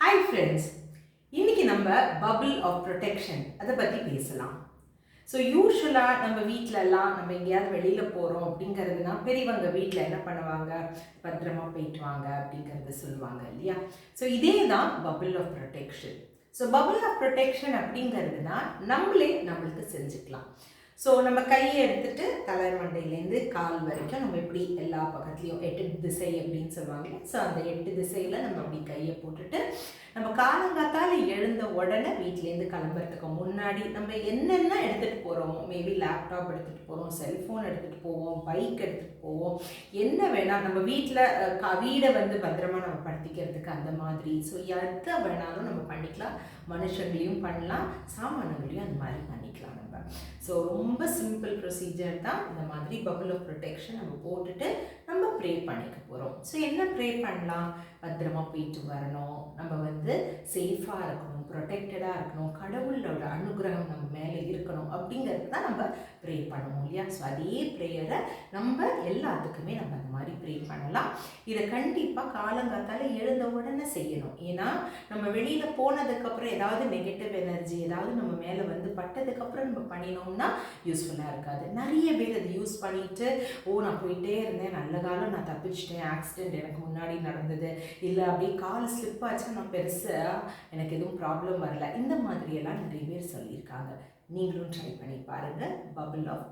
Hi friends, இன்னைக்கு நம்ம bubble of protection அதை பற்றி பேசலாம். ஸோ யூஸ்வலாக நம்ம வீட்டிலலாம் நம்ம எங்கேயாவது வெளியில் போகிறோம் அப்படிங்கிறதுனா பெரியவங்க வீட்டில் என்ன பண்ணுவாங்க, பத்திரமா போயிட்டு வாங்க அப்படிங்கிறத சொல்லுவாங்க இல்லையா. ஸோ இதே தான் bubble of protection. So bubble of protection அப்படிங்கிறதுனா நம்மளே நம்மளுக்கு செஞ்சுக்கலாம். ஸோ நம்ம கையை எடுத்துகிட்டு தலை மண்டையிலேருந்து கால் வரைக்கும் நம்ம இப்படி எல்லா பக்கத்துலேயும் 8 திசை அப்படின்னு சொல்லுவாங்க. ஸோ அந்த 8 திசையில் நம்ம அப்படி கையை போட்டுட்டு நம்ம காலங்காத்தால் எழுந்த உடனே வீட்டிலேருந்து கிளம்புறதுக்கு முன்னாடி நம்ம என்னென்ன எடுத்துகிட்டு போகிறோமோ, மேபி லேப்டாப் எடுத்துகிட்டு போகிறோம், செல்ஃபோன் எடுத்துகிட்டு போவோம், பைக் எடுத்துகிட்டு போவோம், என்ன வேணால் நம்ம வீட்டில் வீடை பத்திரமா நம்ம படுத்திக்கிறதுக்கு அந்த மாதிரி. ஸோ எதை வேணாலும் நம்ம பண்ணிக்கலாம். மனுஷங்களையும் பண்ணலாம், சாமான்களையும் அந்த மாதிரி பண்ணிக்கலாம் நம்ம. ஸோ ரொம்ப சிம்பிள் ப்ரொசீஜர் தான். இந்த மாதிரி பபிள் ஆஃப் ப்ரொடெக்ஷன் நம்ம போட்டுட்டு நம்ம ப்ரே பண்ணிக்க போகிறோம். ஸோ என்ன ப்ரே பண்ணலாம்? பத்திரமா போயிட்டு வரணும், நம்ம சேஃபாக இருக்கணும், ப்ரொடெக்டடாக இருக்கணும், கடவுளோட அனுகிரகம் நம்ம மேலே இருக்கணும் அப்படிங்கிறது தான் நம்ம ப்ரே பண்ணுவோம் இல்லையா. ஸோ அதே ப்ரேயரை நம்ம எல்லாத்துக்குமே நம்ம அந்த மாதிரி ப்ரே பண்ணலாம். இதை கண்டிப்பாக காலங்காத்தால் எழுந்த உடனே செய்யணும். ஏன்னா நம்ம வெளியில் போனதுக்கப்புறம் ஏதாவது நெகட்டிவ் எனர்ஜி ஏதாவது நம்ம மேலே பட்டதுக்கப்புறம் நம்ம பண்ணினோம்னா யூஸ்ஃபுல்லாக இருக்காது. நிறைய பேர் அதை யூஸ் பண்ணிவிட்டு, நான் போயிட்டே இருந்தேன், நல்ல காலம் நான் தப்பிச்சிட்டேன், ஆக்சிடெண்ட் எனக்கு முன்னாடி நடந்தது, இல்லை அப்படியே கால் ஸ்லிப் ஆச்சா நான் பெருசாக எனக்கு எதுவும் ப்ராப்ளம் வரல, இந்த மாதிரியெல்லாம் நிறைய பேர் சொல்லியிருக்காங்க. நீங்களும் ட்ரை பண்ணி பாருங்கள். Bubble of